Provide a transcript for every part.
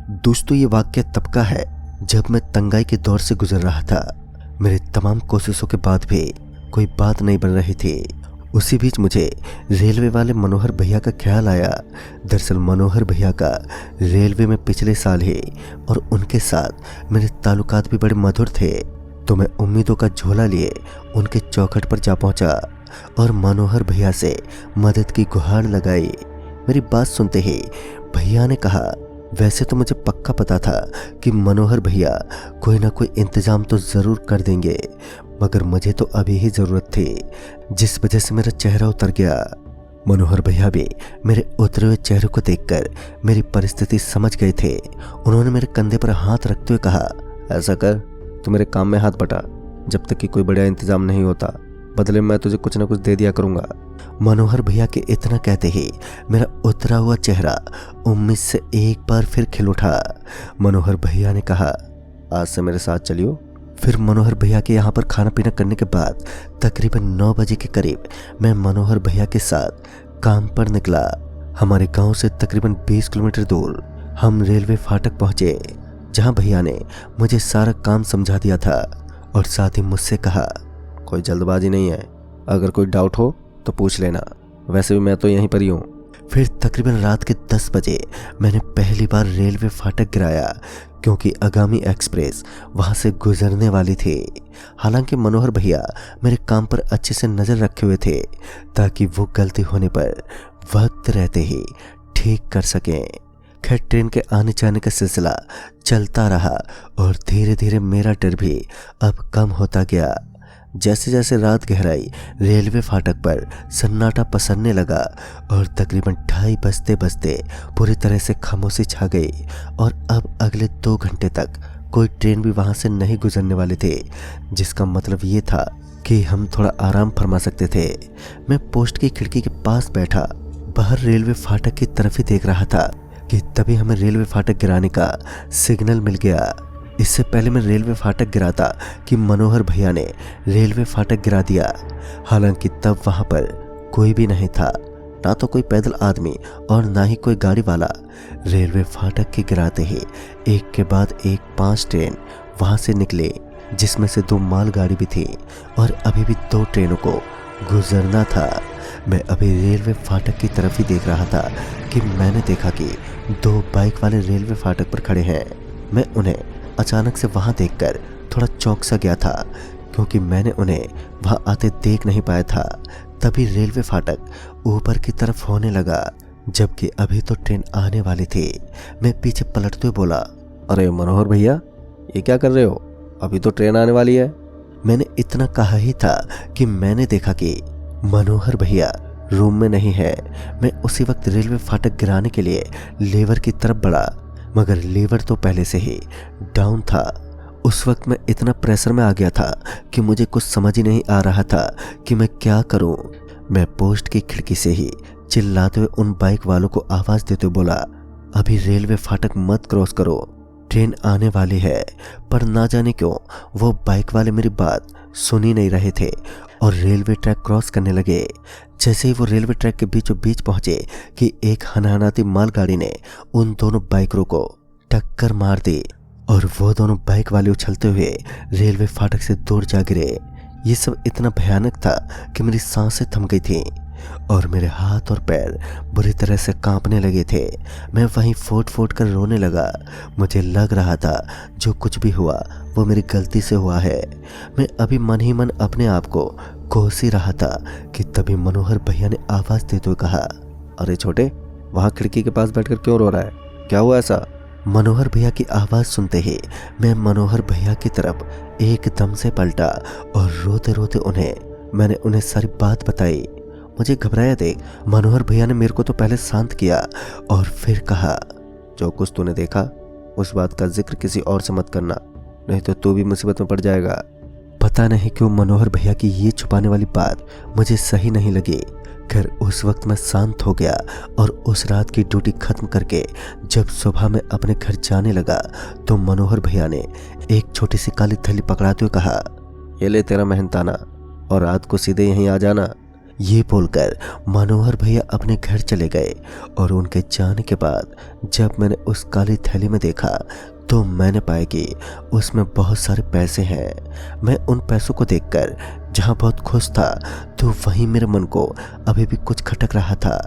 दोस्तों, ये वाकया तब का है जब मैं तंगाई के दौर से गुजर रहा था। मेरे तमाम कोशिशों के बाद भी कोई बात नहीं बन रही थी। उसी बीच मुझे रेलवे वाले मनोहर भैया का ख्याल आया। दरअसल मनोहर भैया का रेलवे में पिछले साल ही और उनके साथ मेरे ताल्लुकात भी बड़े मधुर थे। तो मैं उम्मीदों का झोला लिए उनके चौखट पर जा पहुंचा और मनोहर भैया से मदद की गुहार लगाई। मेरी बात सुनते ही भैया ने कहा, वैसे तो मुझे पक्का पता था कि मनोहर भैया कोई ना कोई इंतजाम तो ज़रूर कर देंगे, मगर मुझे तो अभी ही ज़रूरत थी, जिस वजह से मेरा चेहरा उतर गया। मनोहर भैया भी मेरे उतरे हुए चेहरे को देखकर मेरी परिस्थिति समझ गए थे। उन्होंने मेरे कंधे पर हाथ रखते हुए कहा, ऐसा कर, तू मेरे काम में हाथ बटा। जब तक कि कोई बड़ा इंतजाम नहीं होता, बदले में मैं तुझे कुछ ना कुछ दे दिया करूँगा। मनोहर भैया के इतना कहते ही मेरा उतरा हुआ चेहरा उम्मीद से एक बार फिर खिल उठा। मनोहर भैया ने कहा, आज से मेरे साथ चलियो। फिर मनोहर भैया के यहाँ पर खाना पीना करने के बाद तकरीबन 9 बजे के करीब मैं मनोहर भैया के साथ काम पर निकला। हमारे गांव से तकरीबन 20 किलोमीटर दूर हम रेलवे फाटक पहुंचे, जहां भैया ने मुझे सारा काम समझा दिया था और साथ ही मुझसे कहा, कोई जल्दबाजी नहीं है, अगर कोई डाउट हो तो पूछ लेना, वैसे भी मैं तो यहीं पर ही हूँ। फिर तकरीबन रात के 10 बजे मैंने पहली बार रेलवे फाटक गिराया, क्योंकि आगामी एक्सप्रेस वहां से गुजरने वाली थी। हालांकि मनोहर भैया मेरे काम पर अच्छे से नज़र रखे हुए थे, ताकि वो गलती होने पर वक्त रहते ही ठीक कर सकें। खैर, ट्रेन के आने जाने का सिलसिला चलता रहा और धीरे धीरे मेरा डर भी अब कम होता गया। जैसे जैसे रात गहराई, रेलवे फाटक पर सन्नाटा पसरने लगा और तकरीबन 2:30 बजते बजते पूरी तरह से खामोशी छा गई और अब अगले 2 घंटे तक कोई ट्रेन भी वहां से नहीं गुजरने वाले थे, जिसका मतलब ये था कि हम थोड़ा आराम फरमा सकते थे। मैं पोस्ट की खिड़की के पास बैठा बाहर रेलवे फाटक की तरफ ही देख रहा था कि तभी हमें रेलवे फाटक गिराने का सिग्नल मिल गया। इससे पहले मैं रेलवे फाटक गिराता कि मनोहर भैया ने रेलवे फाटक गिरा दिया। हालांकि तब वहां पर कोई भी नहीं था, ना तो कोई पैदल आदमी और ना ही कोई गाड़ी वाला। रेलवे फाटक के गिराते ही एक के बाद एक 5 ट्रेन वहां से निकले, जिसमें से 2 मालगाड़ी भी थी और अभी भी 2 ट्रेनों को गुजरना था। मैं अभी रेलवे फाटक की तरफ ही देख रहा था कि मैंने देखा कि 2 बाइक वाले रेलवे फाटक पर खड़े हैं। मैं उन्हें अचानक से वहां देखकर थोड़ा चौंक सा गया था, क्योंकि मैंने उन्हें वहां आते देख नहीं पाया था। तभी रेलवे फाटक ऊपर की तरफ होने लगा, जबकि अभी तो ट्रेन आने वाली थी। मैं पीछे पलटते हुए बोला, अरे मनोहर भैया, ये क्या कर रहे हो? अभी तो ट्रेन आने वाली है। मैंने इतना कहा ही था कि मैंने देखा कि मनोहर भैया रूम में नहीं है। मैं उसी वक्त रेलवे फाटक गिराने के लिए लेवर की तरफ बढ़ा, मगर लीवर तो पहले से ही डाउन था। उस वक्त मैं इतना प्रेशर में आ गया था कि मुझे कुछ समझ ही नहीं आ रहा था कि मैं क्या करूं। मैं पोस्ट की खिड़की से ही चिल्लाते हुए उन बाइक वालों को आवाज़ देते हुए बोला, अभी रेलवे फाटक मत क्रॉस करो, ट्रेन आने वाली है। पर ना जाने क्यों वो बाइक वाले मेरी बात सुन ही नहीं रहे थे और रेलवे ट्रैक क्रॉस करने लगे। जैसे ही वो रेलवे ट्रैक के बीचों बीच पहुंचे कि एक हनहनाती मालगाड़ी ने उन दोनों बाइकरों को टक्कर मार दी और वो दोनों बाइक वाले उछलते हुए रेलवे फाटक से दूर जा गिरे। ये सब इतना भयानक था कि मेरी सांसें थम गई थी और मेरे हाथ और पैर बुरी तरह से कांपने लगे थे। मैं वहीं फूट फूट कर रोने लगा। मुझे लग रहा था जो कुछ भी हुआ वो मेरी गलती से हुआ है। मैं अभी मन ही मन अपने आप को कोस ही रहा था कि तभी मनोहर भैया ने आवाज़ देते हुए कहा, अरे छोटे, वहाँ खिड़की के पास बैठकर क्यों रो रहा है? क्या हुआ ऐसा? मनोहर भैया की आवाज़ सुनते ही मैं मनोहर भैया की तरफ एकदम से पलटा और रोते रोते मैंने उन्हें सारी बात बताई। मुझे घबराया देख मनोहर भैया ने मेरे को तो पहले शांत किया और फिर कहा, जो कुछ तूने देखा उस बात का जिक्र किसी और से मत करना, नहीं तो तू भी मुसीबत में पड़ जाएगा। पता नहीं क्यों मनोहर भैया की ये छुपाने वाली बात मुझे सही नहीं लगी। खैर, उस वक्त मैं शांत हो गया और उस रात की ड्यूटी खत्म करके जब सुबह में अपने घर जाने लगा तो मनोहर भैया ने एक छोटी सी काली थैली पकड़ाते हुए कहा, ये ले तेरा मेहनताना और रात को सीधे यहीं आ जाना। ये बोलकर मनोहर भैया अपने घर चले गए और उनके जाने के बाद जब मैंने उस काली थैली में देखा तो मैंने पाया कि उसमें बहुत सारे पैसे हैं। मैं उन पैसों को देखकर जहाँ बहुत खुश था तो वहीं मेरे मन को अभी भी कुछ खटक रहा था।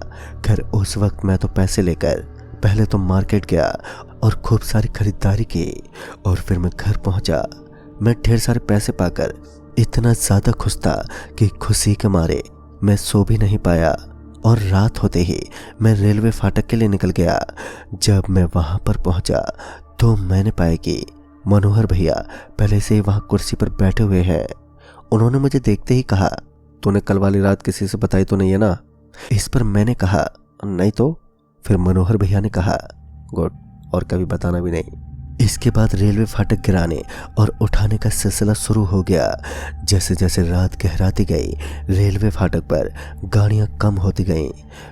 खैर उस वक्त मैं तो पैसे लेकर पहले तो मार्केट गया और खूब सारी खरीदारी की और फिर मैं घर पहुंचा। मैं ढेर सारे पैसे पाकर इतना ज़्यादा खुश था कि खुशी के मारे मैं सो भी नहीं पाया और रात होते ही मैं रेलवे फाटक के लिए निकल गया। जब मैं वहां पर पहुंचा तो मैंने पाया कि मनोहर भैया पहले से ही वहां कुर्सी पर बैठे हुए हैं। उन्होंने मुझे देखते ही कहा, तूने कल वाली रात किसी से बताई तो नहीं है ना? इस पर मैंने कहा, नहीं तो। फिर मनोहर भैया ने कहा, गुड, और कभी बताना भी नहीं। इसके बाद रेलवे फाटक गिराने और उठाने का सिलसिला शुरू हो गया। जैसे जैसे रात गहराती गई रेलवे फाटक पर गाड़ियां कम होती गईं।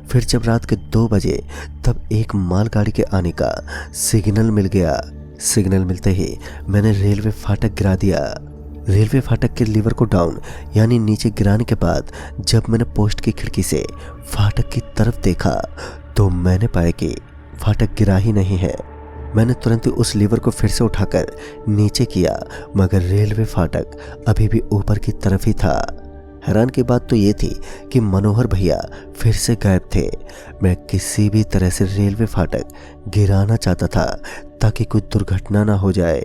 फिर जब रात के 2 बजे तब एक मालगाड़ी के आने का सिग्नल मिल गया। सिग्नल मिलते ही मैंने रेलवे फाटक गिरा दिया। रेलवे फाटक के लीवर को डाउन यानी नीचे गिराने के बाद जब मैंने पोस्ट की खिड़की से फाटक की तरफ देखा तो मैंने पाया कि फाटक गिरा ही नहीं है। मैंने तुरंत ही उस लीवर को फिर से उठाकर नीचे किया मगर रेलवे फाटक अभी भी ऊपर की तरफ ही था। हैरान की बात तो ये थी कि मनोहर भैया फिर से गायब थे। मैं किसी भी तरह से रेलवे फाटक गिराना चाहता था ताकि कोई दुर्घटना ना हो जाए।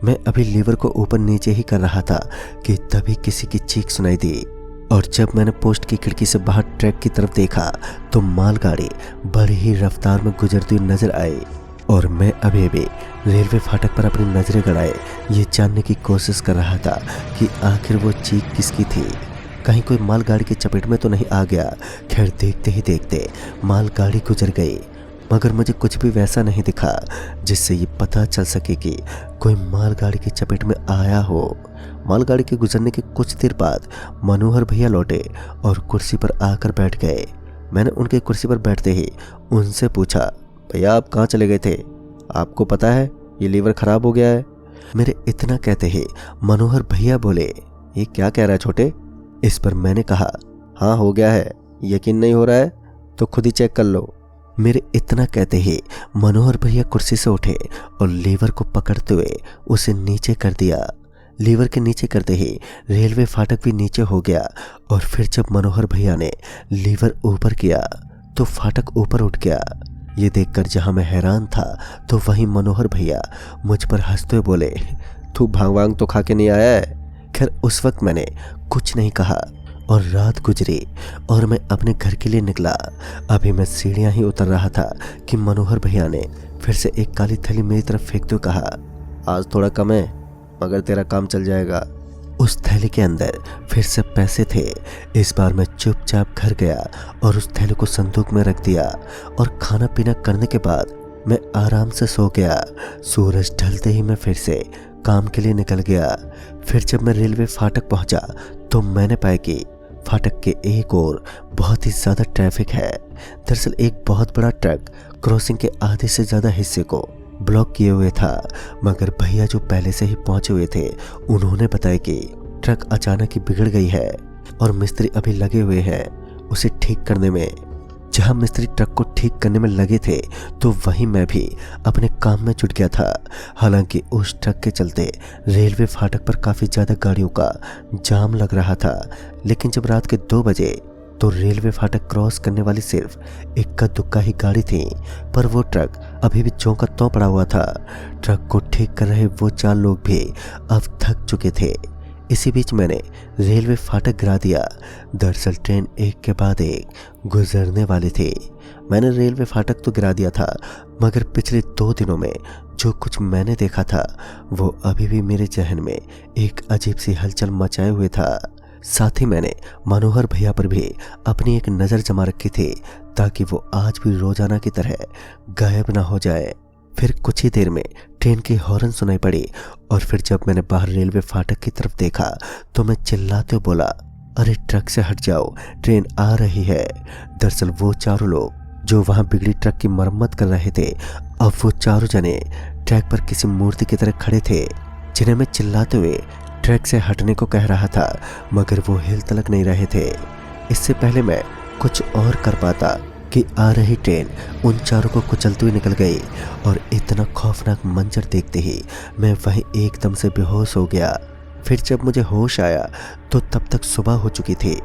मैं अभी लीवर को ऊपर नीचे ही कर रहा था कि तभी किसी की चीख सुनाई दी और जब मैंने पोस्ट की खिड़की से बाहर ट्रैक की तरफ देखा तो मालगाड़ी बड़ी ही रफ्तार में गुजरती हुई नजर आई और मैं अभी भी रेलवे फाटक पर अपनी नजरें गड़ाए ये जानने की कोशिश कर रहा था कि आखिर वो चीख किसकी थी। कहीं कोई मालगाड़ी की चपेट में तो नहीं आ गया। खैर देखते ही देखते मालगाड़ी गुजर गई मगर मुझे कुछ भी वैसा नहीं दिखा जिससे ये पता चल सके कि कोई मालगाड़ी की चपेट में आया हो। मालगाड़ी के गुजरने के कुछ देर बाद मनोहर भैया लौटे और कुर्सी पर आकर बैठ गए। मैंने उनकी कुर्सी पर बैठते ही उनसे पूछा, भैया आप कहाँ चले गए थे? आपको पता है ये लीवर खराब हो गया है। मेरे इतना कहते ही मनोहर भैया बोले, ये क्या कह रहा है छोटे? इस पर मैंने कहा, हाँ हो गया है, यकीन नहीं हो रहा है तो खुद ही चेक कर लो। मेरे इतना कहते ही मनोहर भैया कुर्सी से उठे और लीवर को पकड़ते हुए उसे नीचे कर दिया। लीवर के नीचे करते ही रेलवे फाटक भी नीचे हो गया और फिर जब मनोहर भैया ने लीवर ऊपर किया तो फाटक ऊपर उठ गया। ये देखकर जहां मैं हैरान था तो वहीं मनोहर भैया मुझ पर हंसते हुए बोले, तू भांग वांग तो खा के नहीं आया है? खैर उस वक्त मैंने कुछ नहीं कहा और रात गुजरी और मैं अपने घर के लिए निकला। अभी मैं सीढ़ियां ही उतर रहा था कि मनोहर भैया ने फिर से एक काली थैली मेरी तरफ फेंकते हुए कहा, आज थोड़ा कम है मगर तेरा काम चल जाएगा। उस थैली के अंदर फिर से पैसे थे। इस बार मैं चुपचाप घर गया और उस थैली को संदूक में रख दिया और खाना पीना करने के बाद मैं आराम से सो गया। सूरज ढलते ही मैं फिर से काम के लिए निकल गया। फिर जब मैं रेलवे फाटक पहुंचा तो मैंने पाया कि फाटक के एक ओर बहुत ही ज़्यादा ट्रैफिक है। दरअसल एक बहुत बड़ा ट्रक क्रॉसिंग के आधे से ज़्यादा हिस्से को ब्लॉक किए हुए था मगर भैया जो पहले से ही पहुंचे हुए थे उन्होंने बताया कि ट्रक अचानक ही बिगड़ गई है और मिस्त्री अभी लगे हुए हैं उसे ठीक करने में। जहां मिस्त्री ट्रक को ठीक करने में लगे थे तो वहीं मैं भी अपने काम में जुट गया था। हालांकि उस ट्रक के चलते रेलवे फाटक पर काफ़ी ज़्यादा गाड़ियों का जाम लग रहा था। लेकिन जब रात के 2 बजे तो रेलवे फाटक क्रॉस करने वाली सिर्फ इक्का दुक्का ही गाड़ी थी पर वो ट्रक अभी भी चौंका त्यों पड़ा हुआ था। ट्रक को ठीक कर रहे वो 4 लोग भी अब थक चुके थे। इसी बीच मैंने रेलवे फाटक गिरा दिया। दरअसल ट्रेन एक के बाद एक गुजरने वाली थी। मैंने रेलवे फाटक तो गिरा दिया था मगर पिछले 2 दिनों में जो कुछ मैंने देखा था वो अभी भी मेरे जहन में एक अजीब सी हलचल मचाए हुए था। साथ ही मैंने मनोहर भैया पर भी अपनी एक नज़र जमा रखी थी ताकि वो आज भी रोजाना की तरह गायब ना हो जाए। फिर कुछ ही देर में ट्रेन की हॉर्न सुनाई पड़ी और फिर जब मैंने बाहर रेलवे फाटक की तरफ देखा तो मैं चिल्लाते हुए बोला, अरे ट्रक से हट जाओ, ट्रेन आ रही है। दरअसल वो 4 लोग जो वहां बिगड़ी ट्रक की मरम्मत कर रहे थे अब वो 4 जने ट्रैक पर किसी मूर्ति की तरह खड़े थे जिन्हें मैं चिल्लाते हुए ट्रैक से हटने को कह रहा था मगर वो हिल तलक नहीं रहे थे। इससे पहले मैं कुछ और कर पाता कि आ रही ट्रेन उन चारों को कुचलती हुई निकल गई और इतना खौफनाक मंजर देखते ही मैं वहीं एकदम से बेहोश हो गया। फिर जब मुझे होश आया तो तब तक सुबह हो चुकी थी।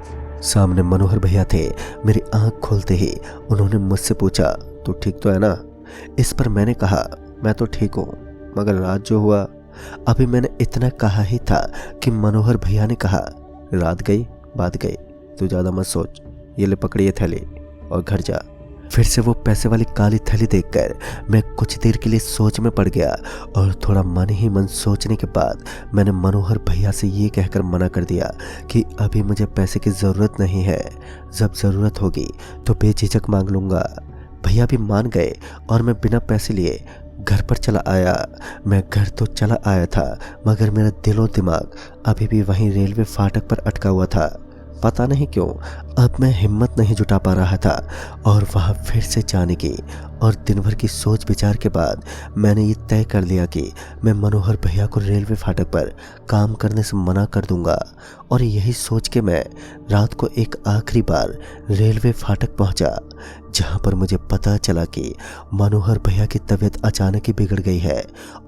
सामने मनोहर भैया थे। मेरी आंख खोलते ही उन्होंने मुझसे पूछा, तू ठीक तो है ना? इस पर मैंने कहा, मैं तो ठीक हूँ, मगर रात जो हुआ। अभी मैंने इतना कहा ही था कि मनोहर भैया ने कहा, रात गई बात गई, तू ज़्यादा मत सोच, ये ले पकड़ी ये थैली और घर जा। फिर से वो पैसे वाली काली थैली देखकर मैं कुछ देर के लिए सोच में पड़ गया और थोड़ा मन ही मन सोचने के बाद मैंने मनोहर भैया से ये कहकर मना कर दिया कि अभी मुझे पैसे की ज़रूरत नहीं है, जब ज़रूरत होगी तो बेझिझक मांग लूँगा। भैया भी मान गए और मैं बिना पैसे लिए घर पर चला आया। मैं घर तो चला आया था मगर मेरा दिलो दिमाग अभी भी वहीं रेलवे फाटक पर अटका हुआ था। पता नहीं क्यों अब मैं हिम्मत नहीं जुटा पा रहा था और वहाँ फिर से जाने की। और दिन भर की सोच विचार के बाद मैंने ये तय कर लिया कि मैं मनोहर भैया को रेलवे फाटक पर काम करने से मना कर दूंगा। और यही सोच के मैं रात को एक आखिरी बार रेलवे फाटक पहुंचा, जहां पर मुझे पता चला कि मनोहर भैया की तबीयत अचानक ही बिगड़ गई है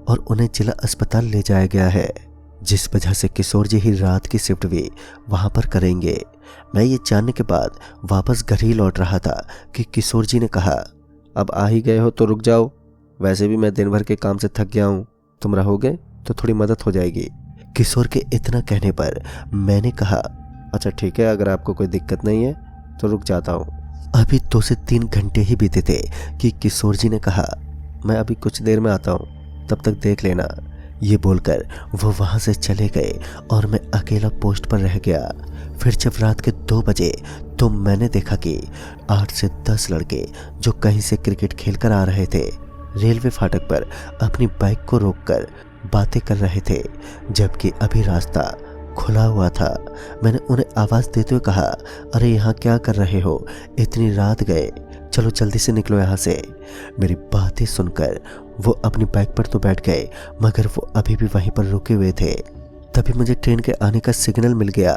और उन्हें जिला अस्पताल ले जाया गया है, जिस वजह से किशोर जी ही रात की शिफ्ट भी वहां पर करेंगे। मैं ये जानने के बाद वापस घर ही लौट रहा था कि किशोर जी ने कहा, अब आ ही गए हो तो रुक जाओ, वैसे भी मैं दिन भर के काम से थक गया हूँ, तुम रहोगे तो थोड़ी मदद हो जाएगी। किशोर के इतना कहने पर मैंने कहा, अच्छा ठीक है, अगर आपको कोई दिक्कत नहीं है तो रुक जाता हूँ। अभी 2 से 3 घंटे ही बीते थे कि किशोर जी ने कहा, मैं अभी कुछ देर में आता हूँ, तब तक देख लेना। ये बोलकर वो वहाँ से चले गए और मैं अकेला पोस्ट पर रह गया। फिर जब रात के 2 बजे तो मैंने देखा कि 8 से 10 लड़के जो कहीं से क्रिकेट खेलकर आ रहे थे रेलवे फाटक पर अपनी बाइक को रोककर बातें कर रहे थे, जबकि अभी रास्ता खुला हुआ था। मैंने उन्हें आवाज़ देते हुए कहा, अरे यहाँ क्या कर रहे हो, इतनी रात गए, चलो जल्दी से निकलो यहाँ से। मेरी बातें सुनकर वो अपनी बाइक पर तो बैठ गए मगर वो अभी भी वहीं पर रुके हुए थे। तभी मुझे ट्रेन के आने का सिग्नल मिल गया,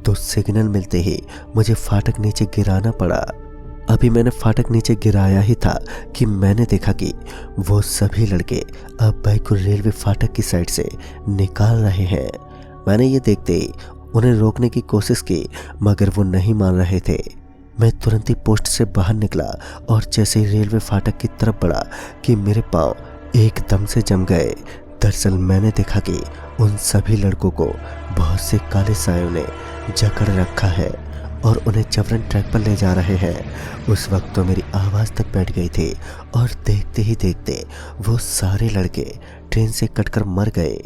तो सिग्नल मिलते ही मुझे फाटक नीचे गिराना पड़ा। अभी मैंने फाटक नीचे गिराया ही था कि मैंने देखा कि वो सभी लड़के अब बाइक को रेलवे फाटक की साइड से निकाल रहे हैं। मैंने ये देखते ही उन्हें रोकने की कोशिश की मगर वो नहीं मान रहे थे। मैं तुरंत ही पोस्ट से बाहर निकला और जैसे ही रेलवे फाटक की तरफ बढ़ा कि मेरे पांव एकदम से जम गए। दरअसल मैंने देखा कि उन सभी लड़कों को बहुत से काले सायों ने जकड़ रखा है और उन्हें जबरन ट्रैक पर ले जा रहे हैं। उस वक्त तो मेरी आवाज़ तक बैठ गई थी और देखते ही देखते वो सारे लड़के ट्रेन से कटकर मर गए।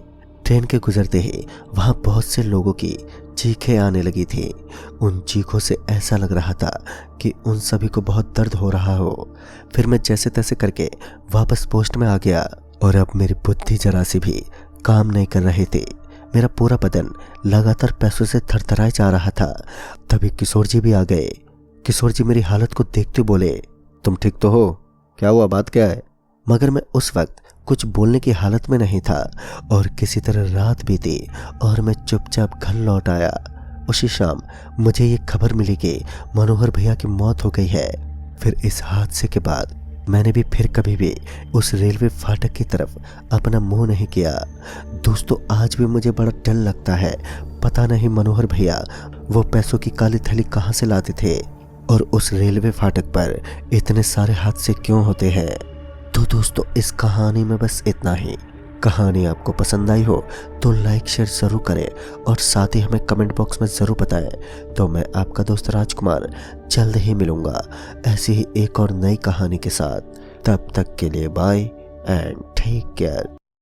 ट्रेन के गुजरते ही वहाँ बहुत से लोगों की चीखें आने लगी थी। उन चीखों से ऐसा लग रहा था कि उन सभी को बहुत दर्द हो रहा हो। फिर मैं जैसे तैसे करके वापस पोस्ट में आ गया और अब मेरी बुद्धि जरा सी भी काम नहीं कर रही थी। मेरा पूरा बदन लगातार पैसों से थरथराए जा रहा था। तभी किशोर जी भी आ गए। किशोर जी मेरी हालत को देखते बोले, तुम ठीक तो हो? क्या हुआ, बात क्या है? मगर मैं उस वक्त कुछ बोलने की हालत में नहीं था और किसी तरह रात बीती और मैं चुपचाप घर लौट आया। उसी शाम मुझे ये खबर मिली कि मनोहर भैया की मौत हो गई है। फिर इस हादसे के बाद मैंने भी फिर कभी भी उस रेलवे फाटक की तरफ अपना मुंह नहीं किया। दोस्तों, आज भी मुझे बड़ा डर लगता है। पता नहीं मनोहर भैया वो पैसों की काली थैली कहाँ से लाते थे और उस रेलवे फाटक पर इतने सारे हादसे क्यों होते हैं। तो दोस्तों, इस कहानी में बस इतना ही। कहानी आपको पसंद आई हो तो लाइक शेयर ज़रूर करें और साथ ही हमें कमेंट बॉक्स में ज़रूर बताएं। तो मैं आपका दोस्त राजकुमार जल्द ही मिलूँगा ऐसी ही एक और नई कहानी के साथ। तब तक के लिए बाय एंड टेक केयर।